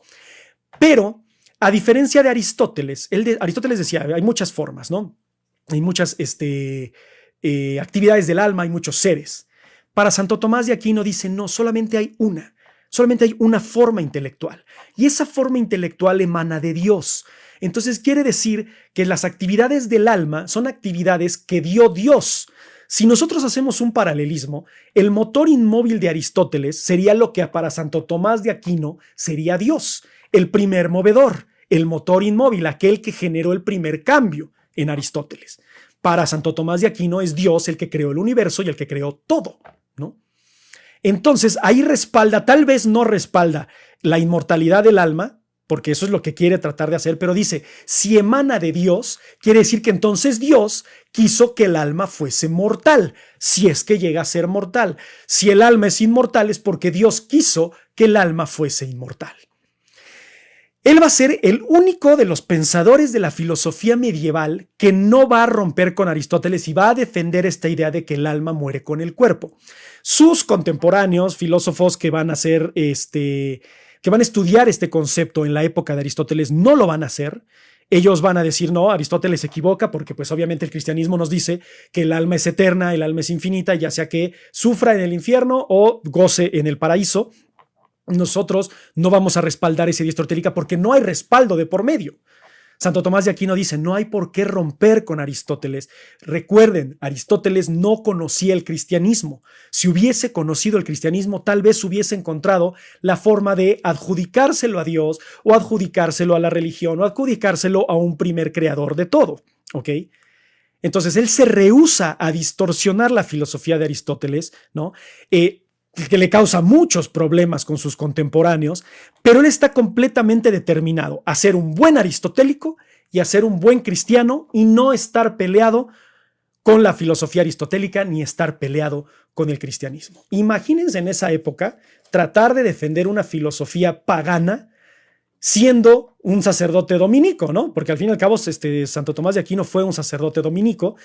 Pero, a diferencia de Aristóteles, Aristóteles decía, hay muchas formas, ¿no? Hay muchas actividades del alma, hay muchos seres. Para Santo Tomás de Aquino dice, no, solamente hay una forma intelectual. Y esa forma intelectual emana de Dios. Entonces quiere decir que las actividades del alma son actividades que dio Dios. Si nosotros hacemos un paralelismo, el motor inmóvil de Aristóteles sería lo que para Santo Tomás de Aquino sería Dios, el primer movedor, el motor inmóvil, aquel que generó el primer cambio en Aristóteles. Para Santo Tomás de Aquino es Dios el que creó el universo y el que creó todo, ¿no? Entonces ahí respalda, tal vez no respalda la inmortalidad del alma, porque eso es lo que quiere tratar de hacer, pero dice, si emana de Dios, quiere decir que entonces Dios quiso que el alma fuese mortal, si es que llega a ser mortal. Si el alma es inmortal es porque Dios quiso que el alma fuese inmortal. Él va a ser el único de los pensadores de la filosofía medieval que no va a romper con Aristóteles y va a defender esta idea de que el alma muere con el cuerpo. Sus contemporáneos, filósofos que van a estudiar este concepto en la época de Aristóteles, no lo van a hacer. Ellos van a decir, no, Aristóteles se equivoca porque pues obviamente el cristianismo nos dice que el alma es eterna, el alma es infinita, ya sea que sufra en el infierno o goce en el paraíso. nosotros no vamos a respaldar esa idea aristotélica porque no hay respaldo de por medio. Santo Tomás de Aquino dice, no hay por qué romper con Aristóteles. Recuerden, Aristóteles no conocía el cristianismo. Si hubiese conocido el cristianismo, tal vez hubiese encontrado la forma de adjudicárselo a Dios o adjudicárselo a la religión o adjudicárselo a un primer creador de todo, ¿ok? Entonces, él se rehúsa a distorsionar la filosofía de Aristóteles, ¿no? Que le causa muchos problemas con sus contemporáneos, pero él está completamente determinado a ser un buen aristotélico y a ser un buen cristiano y no estar peleado con la filosofía aristotélica ni estar peleado con el cristianismo. Imagínense en esa época tratar de defender una filosofía pagana siendo un sacerdote dominico, ¿no? Porque al fin y al cabo Santo Tomás de Aquino fue un sacerdote dominico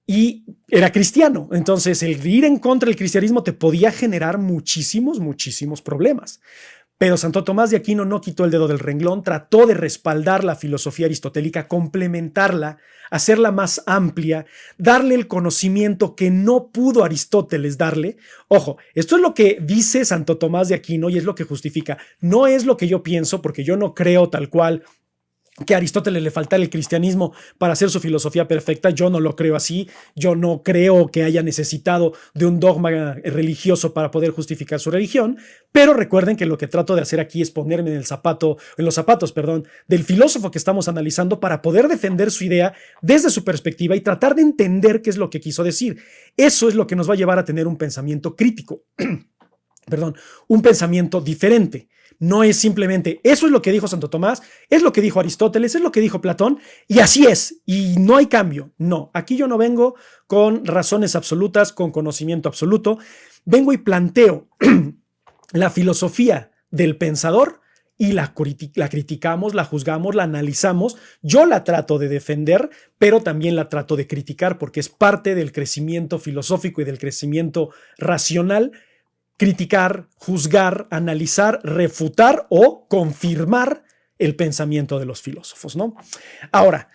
y era cristiano. Entonces, el ir en contra del cristianismo te podía generar muchísimos problemas. Pero Santo Tomás de Aquino no quitó el dedo del renglón, trató de respaldar la filosofía aristotélica, complementarla, hacerla más amplia, darle el conocimiento que no pudo Aristóteles darle. Ojo, esto es lo que dice Santo Tomás de Aquino y es lo que justifica. No es lo que yo pienso, porque yo no creo tal cual que a Aristóteles le faltara el cristianismo para hacer su filosofía perfecta. Yo no lo creo así. Yo no creo que haya necesitado de un dogma religioso para poder justificar su religión. Pero recuerden que lo que trato de hacer aquí es ponerme en los zapatos, del filósofo que estamos analizando para poder defender su idea desde su perspectiva y tratar de entender qué es lo que quiso decir. Eso es lo que nos va a llevar a tener un pensamiento crítico. Un pensamiento diferente. No es simplemente, eso es lo que dijo Santo Tomás, es lo que dijo Aristóteles, es lo que dijo Platón, y así es, y no hay cambio. No, aquí yo no vengo con razones absolutas, con conocimiento absoluto, vengo y planteo la filosofía del pensador y la criticamos, la juzgamos, la analizamos. Yo la trato de defender, pero también la trato de criticar porque es parte del crecimiento filosófico y del crecimiento racional. Criticar, juzgar, analizar, refutar o confirmar el pensamiento de los filósofos, ¿no? Ahora,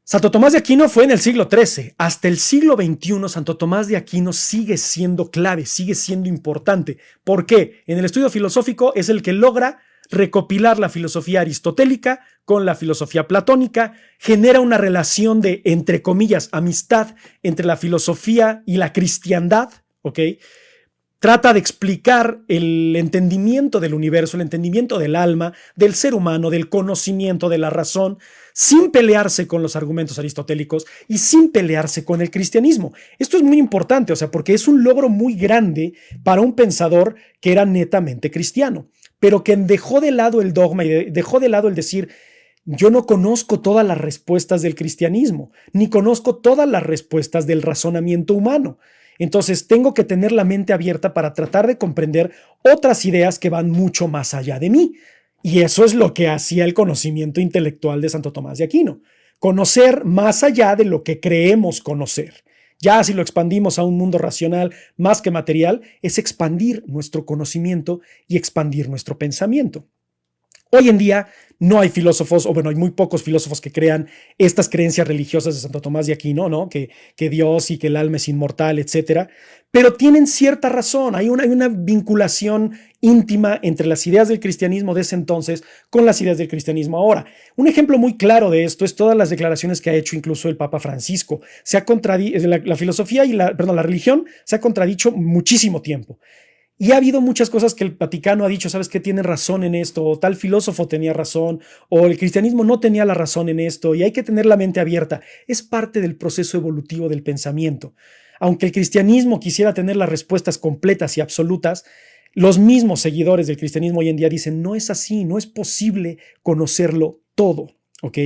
Santo Tomás de Aquino fue en el siglo XIII. Hasta el siglo XXI, Santo Tomás de Aquino sigue siendo clave, sigue siendo importante. ¿Por qué? En el estudio filosófico es el que logra recopilar la filosofía aristotélica con la filosofía platónica, genera una relación de, entre comillas, amistad entre la filosofía y la cristiandad, ¿ok? Trata de explicar el entendimiento del universo, el entendimiento del alma, del ser humano, del conocimiento, de la razón, sin pelearse con los argumentos aristotélicos y sin pelearse con el cristianismo. Esto es muy importante, porque es un logro muy grande para un pensador que era netamente cristiano, pero que dejó de lado el dogma y dejó de lado el decir, yo no conozco todas las respuestas del cristianismo, ni conozco todas las respuestas del razonamiento humano. Entonces tengo que tener la mente abierta para tratar de comprender otras ideas que van mucho más allá de mí. Y eso es lo que hacía el conocimiento intelectual de Santo Tomás de Aquino. Conocer más allá de lo que creemos conocer. Ya si lo expandimos a un mundo racional más que material, es expandir nuestro conocimiento y expandir nuestro pensamiento. Hoy en día no hay filósofos, hay muy pocos filósofos que crean estas creencias religiosas de Santo Tomás de Aquino, ¿no? Que Dios y que el alma es inmortal, etcétera. Pero tienen cierta razón. Hay una vinculación íntima entre las ideas del cristianismo de ese entonces con las ideas del cristianismo ahora. Un ejemplo muy claro de esto es todas las declaraciones que ha hecho incluso el Papa Francisco. La filosofía y la religión se ha contradicho muchísimo tiempo. Y ha habido muchas cosas que el Vaticano ha dicho, ¿sabes qué? Tiene razón en esto, o tal filósofo tenía razón, o el cristianismo no tenía la razón en esto, y hay que tener la mente abierta. Es parte del proceso evolutivo del pensamiento. Aunque el cristianismo quisiera tener las respuestas completas y absolutas, los mismos seguidores del cristianismo hoy en día dicen, no es así, no es posible conocerlo todo, ¿ok?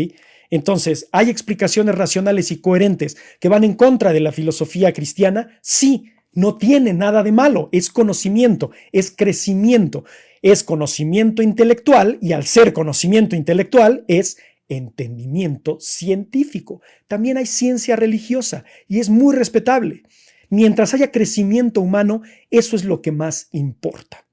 Entonces, ¿hay explicaciones racionales y coherentes que van en contra de la filosofía cristiana? Sí. No tiene nada de malo, es conocimiento, es crecimiento, es conocimiento intelectual y al ser conocimiento intelectual es entendimiento científico. También hay ciencia religiosa y es muy respetable. Mientras haya crecimiento humano, eso es lo que más importa.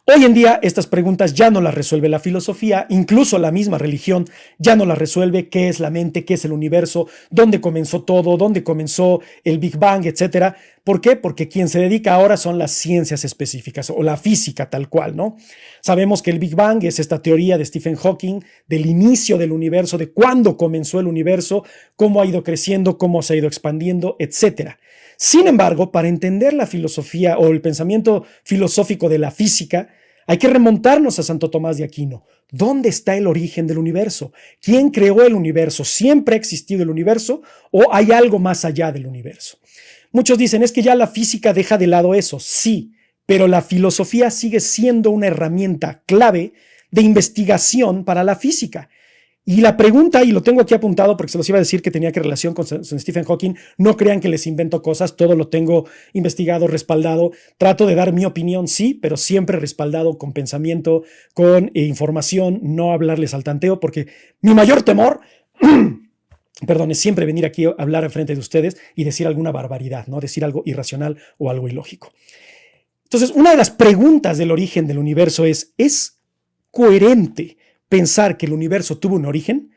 Hoy en día estas preguntas ya no las resuelve la filosofía, incluso la misma religión ya no las resuelve. ¿Qué es la mente? ¿Qué es el universo? ¿Dónde comenzó todo? ¿Dónde comenzó el Big Bang? Etcétera. ¿Por qué? Porque quien se dedica ahora son las ciencias específicas o la física tal cual, ¿no? Sabemos que el Big Bang es esta teoría de Stephen Hawking del inicio del universo, de cuándo comenzó el universo, cómo ha ido creciendo, cómo se ha ido expandiendo, etcétera. Sin embargo, para entender la filosofía o el pensamiento filosófico de la física, hay que remontarnos a Santo Tomás de Aquino. ¿Dónde está el origen del universo? ¿Quién creó el universo? ¿Siempre ha existido el universo o hay algo más allá del universo? Muchos dicen, es que ya la física deja de lado eso. Sí, pero la filosofía sigue siendo una herramienta clave de investigación para la física. Y la pregunta, y lo tengo aquí apuntado porque se los iba a decir que tenía que relación con Stephen Hawking, no crean que les invento cosas, todo lo tengo investigado, respaldado, trato de dar mi opinión, sí, pero siempre respaldado con pensamiento, con información, no hablarles al tanteo, porque mi mayor temor, perdón, es siempre venir aquí a hablar enfrente de ustedes y decir alguna barbaridad, ¿no? Decir algo irracional o algo ilógico. Entonces, una de las preguntas del origen del universo ¿es coherente pensar que el universo tuvo un origen?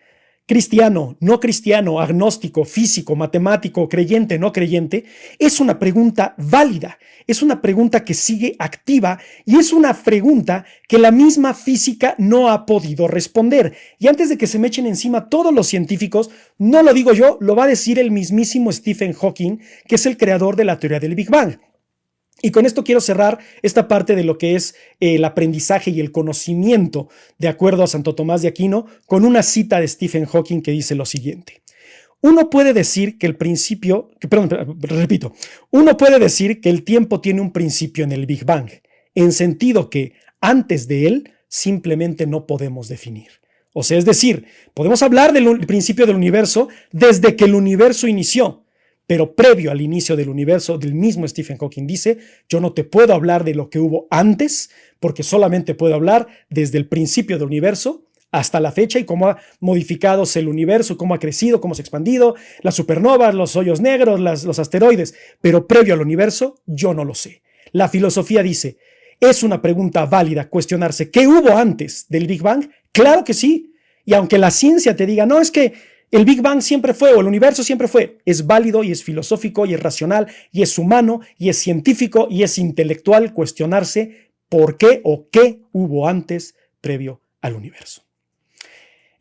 Cristiano, no cristiano, agnóstico, físico, matemático, creyente, no creyente, es una pregunta válida, es una pregunta que sigue activa y es una pregunta que la misma física no ha podido responder. Y antes de que se me echen encima todos los científicos, no lo digo yo, lo va a decir el mismísimo Stephen Hawking, que es el creador de la teoría del Big Bang. Y con esto quiero cerrar esta parte de lo que es el aprendizaje y el conocimiento de acuerdo a Santo Tomás de Aquino con una cita de Stephen Hawking que dice lo siguiente. Uno puede decir que uno puede decir que el tiempo tiene un principio en el Big Bang, en sentido que antes de él simplemente no podemos definir. O sea, es decir, podemos hablar del principio del universo desde que el universo inició, pero previo al inicio del universo, del mismo Stephen Hawking dice, yo no te puedo hablar de lo que hubo antes, porque solamente puedo hablar desde el principio del universo hasta la fecha y cómo ha modificado el universo, cómo ha crecido, cómo se ha expandido, las supernovas, los hoyos negros, los asteroides, pero previo al universo, yo no lo sé. La filosofía dice, ¿es una pregunta válida cuestionarse qué hubo antes del Big Bang? Claro que sí. Y aunque la ciencia te diga, no, es que el Big Bang siempre fue, o el universo siempre fue, es válido y es filosófico y es racional y es humano y es científico y es intelectual cuestionarse por qué o qué hubo antes previo al universo.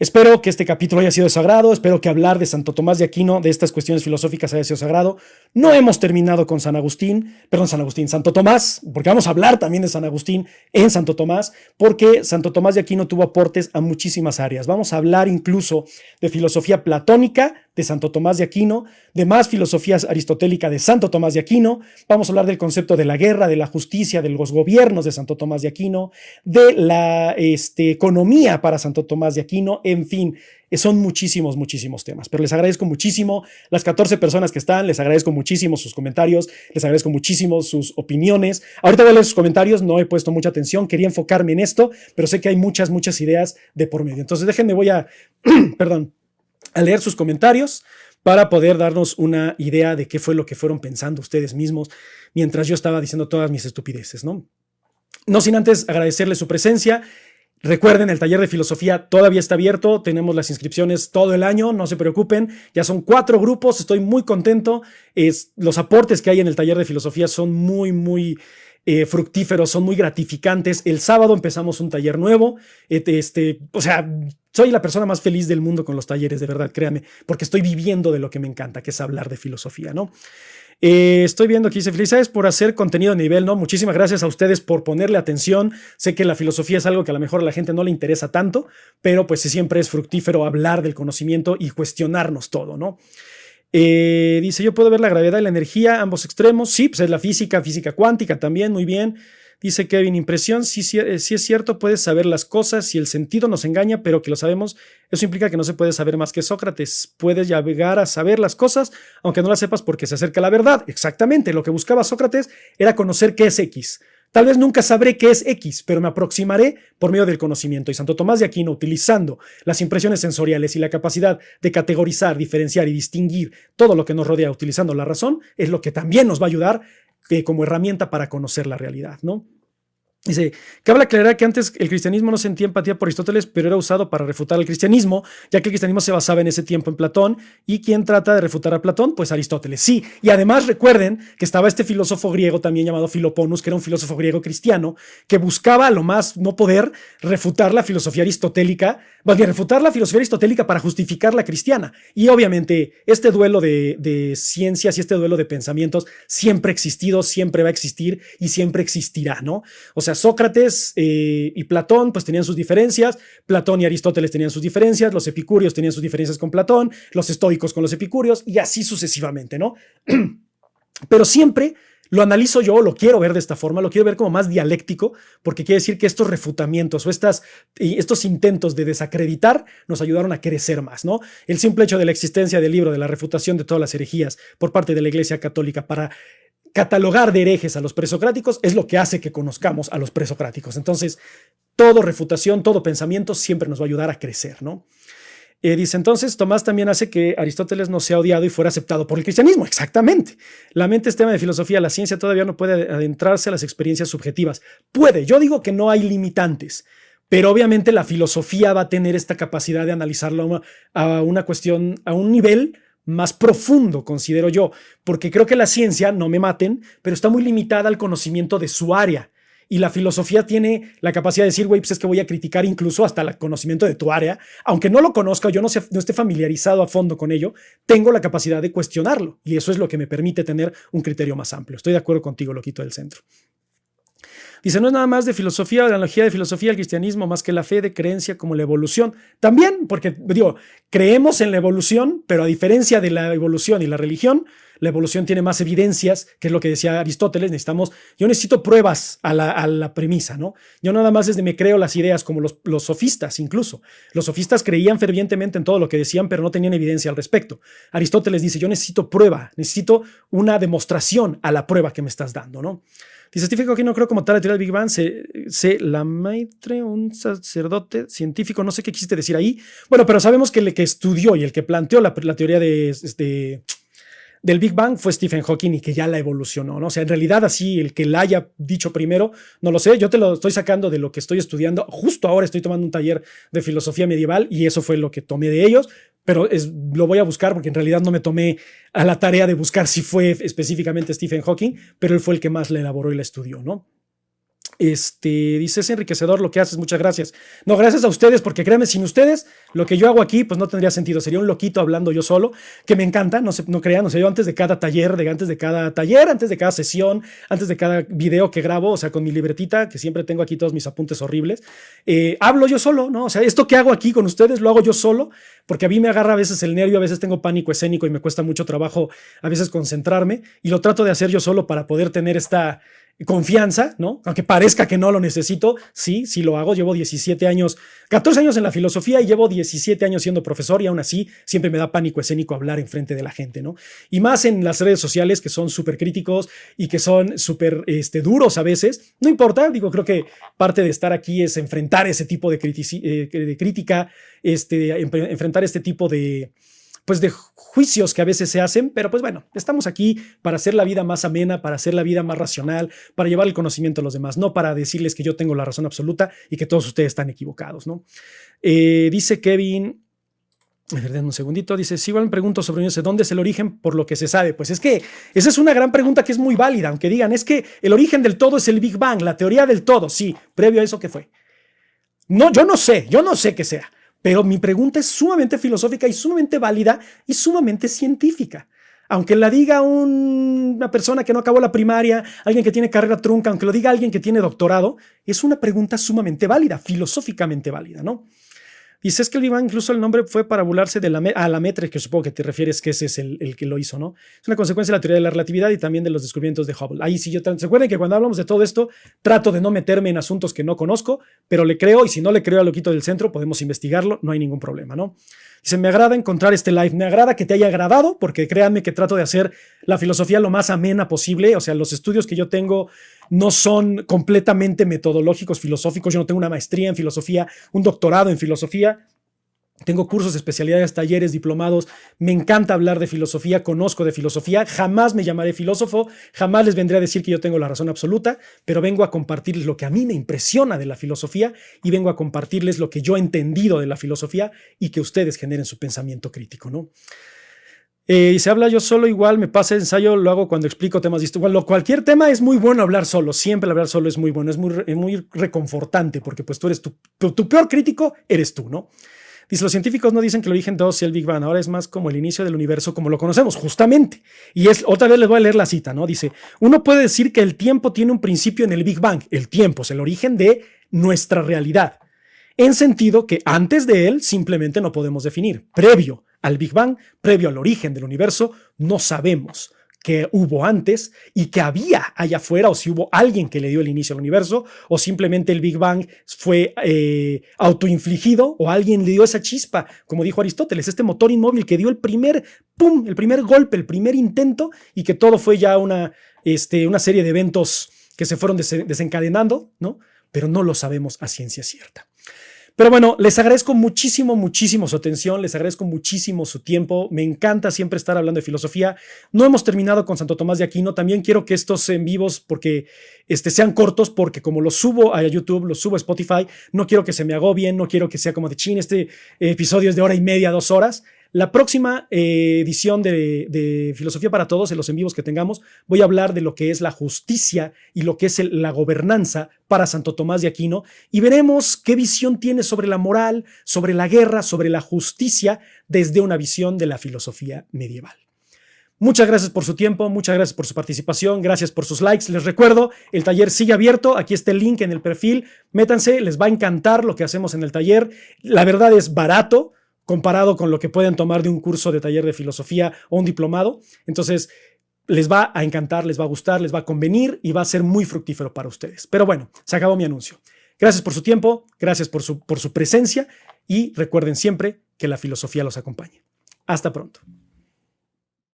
Espero que este capítulo haya sido de su agrado, espero que hablar de Santo Tomás de Aquino, de estas cuestiones filosóficas haya sido de su agrado. No hemos terminado con Santo Tomás, porque vamos a hablar también de San Agustín en Santo Tomás, porque Santo Tomás de Aquino tuvo aportes a muchísimas áreas. Vamos a hablar incluso de filosofía platónica de Santo Tomás de Aquino, de más filosofías aristotélica de Santo Tomás de Aquino, vamos a hablar del concepto de la guerra, de la justicia, de los gobiernos de Santo Tomás de Aquino, de la economía para Santo Tomás de Aquino, en fin, son muchísimos temas, pero les agradezco muchísimo las 14 personas que están, les agradezco muchísimo sus comentarios, les agradezco muchísimo sus opiniones. Ahorita voy a leer sus comentarios, no he puesto mucha atención, quería enfocarme en esto, pero sé que hay muchas ideas de por medio. Entonces déjenme, voy a, a leer sus comentarios para poder darnos una idea de qué fue lo que fueron pensando ustedes mismos mientras yo estaba diciendo todas mis estupideces, ¿no? No sin antes agradecerles su presencia. Recuerden, el taller de filosofía todavía está abierto, tenemos las inscripciones todo el año, no se preocupen, ya son 4 grupos, estoy muy contento, los aportes que hay en el taller de filosofía son muy fructíferos, son muy gratificantes. El sábado empezamos un taller nuevo, o sea, soy la persona más feliz del mundo con los talleres, de verdad, créanme, porque estoy viviendo de lo que me encanta, que es hablar de filosofía, ¿no? Estoy viendo que dice, felicidades por hacer contenido de nivel, ¿no? Muchísimas gracias a ustedes por ponerle atención. Sé que la filosofía es algo que a lo mejor a la gente no le interesa tanto, pero pues siempre es fructífero hablar del conocimiento y cuestionarnos todo, ¿no? Dice, yo puedo ver la gravedad y la energía, ambos extremos. Sí, pues es la física cuántica también, muy bien. Dice Kevin, impresión, sí es cierto, puedes saber las cosas si el sentido nos engaña, pero que lo sabemos, eso implica que no se puede saber más que Sócrates. Puedes llegar a saber las cosas, aunque no las sepas porque se acerca a la verdad. Exactamente, lo que buscaba Sócrates era conocer qué es X. Tal vez nunca sabré qué es X, pero me aproximaré por medio del conocimiento. Y Santo Tomás de Aquino, utilizando las impresiones sensoriales y la capacidad de categorizar, diferenciar y distinguir todo lo que nos rodea utilizando la razón, es lo que también nos va a ayudar como herramienta para conocer la realidad, ¿no? Dice, cabe aclarar que antes el cristianismo no sentía empatía por Aristóteles, pero era usado para refutar al cristianismo, ya que el cristianismo se basaba en ese tiempo en Platón. ¿Y quién trata de refutar a Platón? Pues Aristóteles. Sí, y además recuerden que estaba este filósofo griego también llamado Filoponus, que era un filósofo griego cristiano, que buscaba a lo más no poder refutar la filosofía aristotélica, más bien refutar la filosofía aristotélica para justificar la cristiana. Y obviamente este duelo de ciencias y este duelo de pensamientos siempre ha existido, siempre va a existir y siempre existirá, ¿no? O sea, Sócrates y Platón pues tenían sus diferencias, Platón y Aristóteles tenían sus diferencias, los epicúreos tenían sus diferencias con Platón, los estoicos con los epicúreos y así sucesivamente, ¿no? Pero siempre lo analizo yo, lo quiero ver de esta forma, lo quiero ver como más dialéctico, porque quiere decir que estos refutamientos o estos intentos de desacreditar nos ayudaron a crecer más, ¿no? El simple hecho de la existencia del libro de la refutación de todas las herejías por parte de la Iglesia Católica para catalogar de herejes a los presocráticos es lo que hace que conozcamos a los presocráticos. Entonces, todo refutación, todo pensamiento siempre nos va a ayudar a crecer, ¿no? Dice, entonces, Tomás también hace que Aristóteles no sea odiado y fuera aceptado por el cristianismo. Exactamente. La mente es tema de filosofía. La ciencia todavía no puede adentrarse a las experiencias subjetivas. Puede. Yo digo que no hay limitantes. Pero obviamente la filosofía va a tener esta capacidad de analizarlo a una cuestión, a un nivel más profundo, considero yo, porque creo que la ciencia, no me maten, pero está muy limitada al conocimiento de su área. Y la filosofía tiene la capacidad de decir, güey, pues es que voy a criticar incluso hasta el conocimiento de tu área, aunque no lo conozca, yo no esté familiarizado a fondo con ello, tengo la capacidad de cuestionarlo. Y eso es lo que me permite tener un criterio más amplio. Estoy de acuerdo contigo, loquito del centro. Dice, no es nada más de filosofía, de analogía de filosofía, el cristianismo, más que la fe de creencia como la evolución. También, porque digo, creemos en la evolución, pero a diferencia de la evolución y la religión, la evolución tiene más evidencias, que es lo que decía Aristóteles, yo necesito pruebas a la premisa, ¿no? Yo nada más me creo las ideas, como los sofistas incluso. Los sofistas creían fervientemente en todo lo que decían, pero no tenían evidencia al respecto. Aristóteles dice, yo necesito prueba, necesito una demostración a la prueba que me estás dando, ¿no? Dice Stephen Hawking, no creo como tal la teoría del Big Bang, la Maitre, un sacerdote científico, no sé qué quisiste decir ahí. Bueno, pero sabemos que el que estudió y el que planteó la teoría del Big Bang fue Stephen Hawking y que ya la evolucionó, ¿no? O sea, en realidad así, el que la haya dicho primero, no lo sé, yo te lo estoy sacando de lo que estoy estudiando. Justo ahora estoy tomando un taller de filosofía medieval y eso fue lo que tomé de ellos, pero lo voy a buscar porque en realidad no me tomé a la tarea de buscar si fue específicamente Stephen Hawking, pero él fue el que más la elaboró y la estudió, ¿no? Dice, es enriquecedor lo que haces, muchas gracias. No, gracias a ustedes, porque créanme, sin ustedes, lo que yo hago aquí, pues no tendría sentido. Sería un loquito hablando yo solo, que me encanta, no crean, o sea, yo antes de cada taller, antes de cada sesión, antes de cada video que grabo, o sea, con mi libretita, que siempre tengo aquí todos mis apuntes horribles, hablo yo solo, ¿no? O sea, esto que hago aquí con ustedes, lo hago yo solo, porque a mí me agarra a veces el nervio, a veces tengo pánico escénico y me cuesta mucho trabajo a veces concentrarme, y lo trato de hacer yo solo para poder tener esta confianza, ¿no? Aunque parezca que no lo necesito, sí lo hago. Llevo 17 años, 14 años en la filosofía y llevo 17 años siendo profesor y aún así siempre me da pánico escénico hablar enfrente de la gente, ¿no? Y más en las redes sociales que son súper críticos y que son súper duros a veces. No importa, digo, creo que parte de estar aquí es enfrentar ese tipo de crítica, enfrentar este tipo de juicios que a veces se hacen, pero pues bueno, estamos aquí para hacer la vida más amena, para hacer la vida más racional, para llevar el conocimiento a los demás, no para decirles que yo tengo la razón absoluta y que todos ustedes están equivocados, ¿no? Dice Kevin, un segundito, dice, si igual me pregunto sobre dónde es el origen por lo que se sabe. Pues es que esa es una gran pregunta que es muy válida, aunque digan, es que el origen del todo es el Big Bang, la teoría del todo, sí, previo a eso, ¿qué fue? No, yo no sé qué sea. Pero mi pregunta es sumamente filosófica y sumamente válida y sumamente científica. Aunque la diga una persona que no acabó la primaria, alguien que tiene carrera trunca, aunque lo diga alguien que tiene doctorado, es una pregunta sumamente válida, filosóficamente válida, ¿no? Dice, es que el Big Bang, incluso el nombre fue para burlarse de la Metre, que supongo que te refieres que ese es el que lo hizo, ¿no? Es una consecuencia de la teoría de la relatividad y también de los descubrimientos de Hubble. Ahí sí, se acuerdan que cuando hablamos de todo esto, trato de no meterme en asuntos que no conozco, pero le creo, y si no le creo al loquito del centro, podemos investigarlo, no hay ningún problema, ¿no? Dice, me agrada encontrar este live, me agrada que te haya agradado, porque créanme que trato de hacer la filosofía lo más amena posible, o sea, los estudios que yo tengo no son completamente metodológicos, filosóficos, yo no tengo una maestría en filosofía, un doctorado en filosofía, Tengo cursos, especialidades, talleres, diplomados. Me encanta hablar de filosofía, conozco de filosofía. Jamás me llamaré filósofo, jamás les vendré a decir que yo tengo la razón absoluta, pero vengo a compartirles lo que a mí me impresiona de la filosofía y vengo a compartirles lo que yo he entendido de la filosofía y que ustedes generen su pensamiento crítico, ¿no? Y se habla yo solo, igual me pasa el ensayo, lo hago cuando explico temas distintos. Bueno, cualquier tema es muy bueno hablar solo, siempre hablar solo es muy bueno, es muy reconfortante porque pues tú eres tu peor crítico, eres tú, ¿no? Dice, los científicos no dicen que el origen de todo sea el Big Bang, ahora es más como el inicio del universo como lo conocemos, justamente. Y otra vez les voy a leer la cita, ¿no? Dice, uno puede decir que el tiempo tiene un principio en el Big Bang. El tiempo es el origen de nuestra realidad. En sentido que antes de él simplemente no podemos definir. Previo al Big Bang, previo al origen del universo, no sabemos qué hubo antes y qué había allá afuera, o si hubo alguien que le dio el inicio al universo, o simplemente el Big Bang fue autoinfligido, o alguien le dio esa chispa, como dijo Aristóteles, este motor inmóvil que dio el primer golpe, el primer intento, y que todo fue ya una serie de eventos que se fueron desencadenando, ¿no? Pero no lo sabemos a ciencia cierta. Pero bueno, les agradezco muchísimo su atención, les agradezco muchísimo su tiempo, me encanta siempre estar hablando de filosofía. No hemos terminado con Santo Tomás de Aquino, también quiero que estos en vivos porque sean cortos, porque como los subo a YouTube, los subo a Spotify, no quiero que se me agobien, no quiero que sea como de chin, episodio es de 1:30, 2 horas. La próxima edición de Filosofía para Todos, en los en vivos que tengamos, voy a hablar de lo que es la justicia y lo que es la gobernanza para Santo Tomás de Aquino y veremos qué visión tiene sobre la moral, sobre la guerra, sobre la justicia desde una visión de la filosofía medieval. Muchas gracias por su tiempo, muchas gracias por su participación, gracias por sus likes. Les recuerdo, el taller sigue abierto, aquí está el link en el perfil, métanse, les va a encantar lo que hacemos en el taller. La verdad es barato comparado con lo que pueden tomar de un curso de taller de filosofía o un diplomado. Entonces, les va a encantar, les va a gustar, les va a convenir y va a ser muy fructífero para ustedes. Pero bueno, se acabó mi anuncio. Gracias por su tiempo, gracias por su presencia y recuerden siempre que la filosofía los acompañe. Hasta pronto.